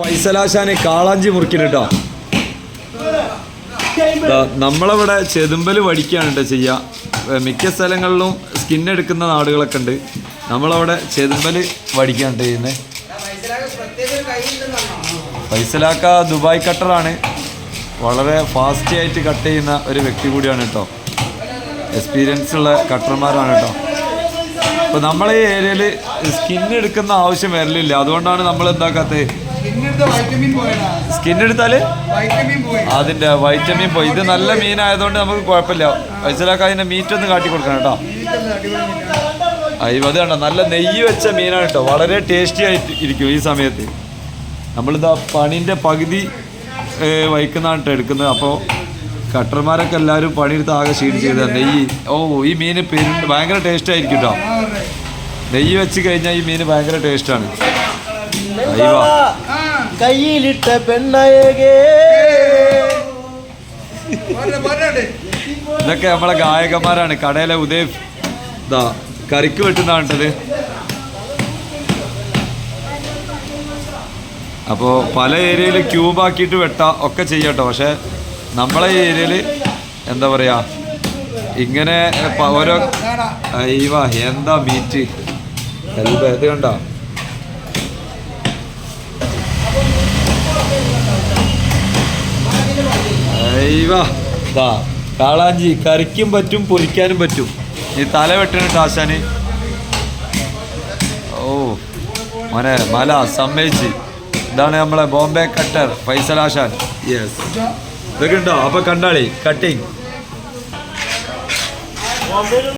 ഫൈസലാശാന് കാളാഞ്ചി മുറിക്കുന്നുട്ടോ. നമ്മളവിടെ ചെതുമ്പൽ വടിക്കാണ് കേട്ടോ ചെയ്യുക. മിക്ക സ്ഥലങ്ങളിലും സ്കിന്നെടുക്കുന്ന നാടുകളൊക്കെ ഉണ്ട്. നമ്മളവിടെ ചെതുമ്പൽ വടിക്കാണ് ചെയ്യുന്നത്. ഫൈസലാക്ക ദുബായ് കട്ടറാണ്. വളരെ ഫാസ്റ്റ് ആയിട്ട് കട്ട് ചെയ്യുന്ന ഒരു വ്യക്തി കൂടിയാണ് കേട്ടോ. എക്സ്പീരിയൻസ് ഉള്ള കട്ടർമാരാണ് കേട്ടോ. അപ്പോൾ നമ്മളെ ഈ ഏരിയയിൽ സ്കിന്നെടുക്കുന്ന ആവശ്യം വരലില്ല. അതുകൊണ്ടാണ് നമ്മൾ എന്താക്കാത്തത്. സ്കിന്നെടുത്താൽ അതിൻ്റെ വൈറ്റമിൻ പോയി. ഇത് നല്ല മീനായതുകൊണ്ട് നമുക്ക് കുഴപ്പമില്ല. ഫൈസലാക്ക അതിൻ്റെ മീറ്റൊന്ന് കാട്ടി കൊടുക്കണം കേട്ടോ. അത് കണ്ടോ, നല്ല നെയ്യ് വെച്ച മീനാണ് കേട്ടോ. വളരെ ടേസ്റ്റി ആയിട്ട് ഇരിക്കും ഈ സമയത്ത്. നമ്മളിതാ പണീൻ്റെ പകുതി വഹിക്കുന്നതാണ് കേട്ടോ എടുക്കുന്നത്. അപ്പോൾ കട്ടർമാരൊക്കെ എല്ലാവരും പണിയെടുത്ത് ആകെ ക്ഷീണിച്ച് ചെയ്ത നെയ്യ്. ഈ മീന് ഭയങ്കര ടേസ്റ്റ് ആയിരിക്കും കേട്ടോ. നെയ്യ് വെച്ച് കഴിഞ്ഞാൽ ഈ മീന് ഭയങ്കര ടേസ്റ്റാണ്. കയ്യിലിട്ട പെണ്ണയകേ. ഇതൊക്കെ നമ്മളെ ഗായകന്മാരാണ്. കടയിലെ ഉദയ് കറിക്ക് വെട്ടുന്നതാണ് കേട്ടത്. അപ്പോൾ പല ഏരിയയിൽ ക്യൂബാക്കിയിട്ട് ഒക്കെ ചെയ്യട്ടോ. പക്ഷെ നമ്മളെ ഈ ഏരിയയിൽ എന്താ പറയുക, ഇങ്ങനെ ഓരോ എന്താ മീറ്റ് ഇത് കണ്ടോ. കാളാഞ്ചി കറിക്കും പറ്റും പൊരിക്കാനും പറ്റും. ഈ തല വെട്ടണിട്ട് ആശാന്. മോനെ മല സമ്മതിച്ച്. ഇതാണ് നമ്മളെ ബോംബെ കട്ടർ ഫൈസലാശാൻ. യെസ്, ഇതൊക്കെ ഉണ്ടോ? അപ്പൊ കണ്ടാളി കട്ടിങ്.